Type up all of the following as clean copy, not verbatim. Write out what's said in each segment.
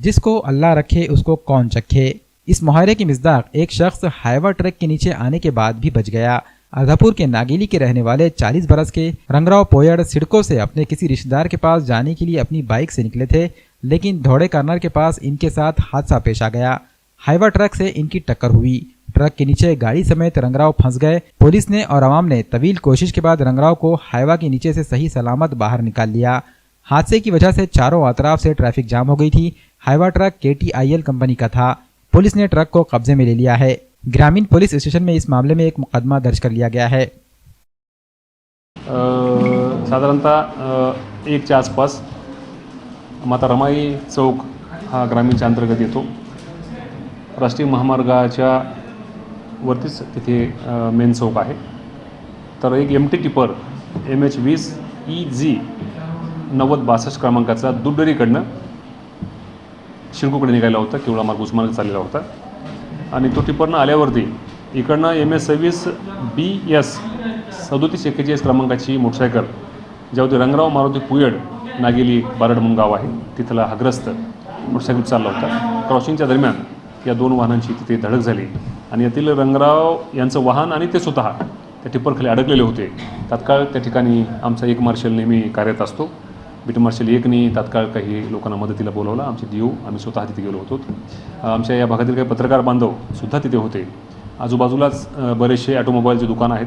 जिसको अल्लाह रखे उसको कौन चखे। इस मुहावरे की मिस्दाक एक शख्स हाईवा ट्रक के नीचे आने के बाद भी बच गया। अर्धापुर के नागेली के रहने वाले 40 बरस के रंगराव पोयड़ सिडको से अपने किसी रिश्तेदार के पास जाने के लिए अपनी बाइक से निकले थे, लेकिन धौड़े कार्नर के पास इनके साथ हादसा पेश आ गया। हाईवा ट्रक से इनकी टक्कर हुई। ट्रक के नीचे गाड़ी समेत रंगराव फंस गए। पुलिस ने और आवाम ने तवील कोशिश के बाद रंगराव को हाईवा के नीचे से सही सलामत बाहर निकाल लिया। हादसे की वजह से चारों अतराफ से ट्रैफिक जाम हो गई थी। हाईवा ट्रक KTIL कंपनी का था। पुलिस ने ट्रक को कब्जे में ले लिया है। ग्रामीण पुलिस स्टेशन में इस मामले में एक मुकदमा दर्ज कर लिया गया है। साधारणतः 1च्या आसपास माता रमाई चौक हा ग्रामीणच्या अंतर्गत येतो। राष्ट्रीय महामार्गाच्या वरतीच तिथे मेन चौक आहे। तर एक MT टिपर MH20 EG 9062 क्रमांकाचा दुधदरीकडनं शिरपूरकडे निघाला होता। किवळा मार्ग उस्मानाबाद चाललेला होता आणि तो टिपरनं आल्यावरती इकडनं MS26 BS 3741 क्रमांकाची मोटरसायकल ज्यावरती रंगराव मारुती पुयड नागेली बारड म्हणून गाव आहे तिथला हाग्रस्त मोटरसायकल चालला होता। क्रॉसिंगच्या दरम्यान या दोन वाहनांची तिथे धडक झाली आणि यातील रंगराव यांचं वाहन आणि ते स्वतः त्या टिपरखाली अडकलेले होते। तात्काळ त्या ठिकाणी आमचा एक मार्शल नेहमी कार्यरत असतो। बीट मार्शल एकनी तात्काळ काही लोकांना मदतीला बोलावलं। आमचे DO आम्ही स्वतः तिथे गेलो होतो। आमच्या या भागातील काही पत्रकार बांधव सुद्धा तिथे होते। आजूबाजूलाच बरेचसे ऑटोमोबाईलचे दुकान आहेत,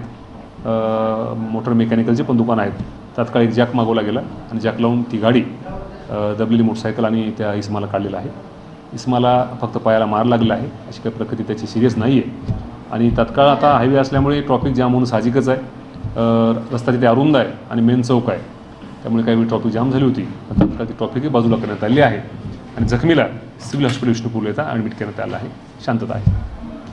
मोटर मेकॅनिकलचे पण दुकान आहेत। तात्काळ एक जॅक मागवला गेला आणि जॅक लावून ती गाडी दबलेली मोटरसायकल आणि त्या इस्माला काढलेला आहे। इस्माला फक्त पायाला मार लागला आहे, अशी काही प्रकृती त्याची सिरियस नाही आहे आणि तात्काळ आता हायवे असल्यामुळे ट्रॉफिक जाम होणं साहजिकच आहे। रस्ता तिथे अरुंद आहे आणि मेन चौक आहे, त्यामुळे काही वेळ ट्रॉफिक जाम झाली होती। तात्काळ ती ट्रॉफिकही बाजूला करण्यात आली आहे आणि जखमीला सिव्हिल हॉस्पिटल विष्णुपूरला येता ॲडमिट करण्यात आलं आहे। शांतता आहे।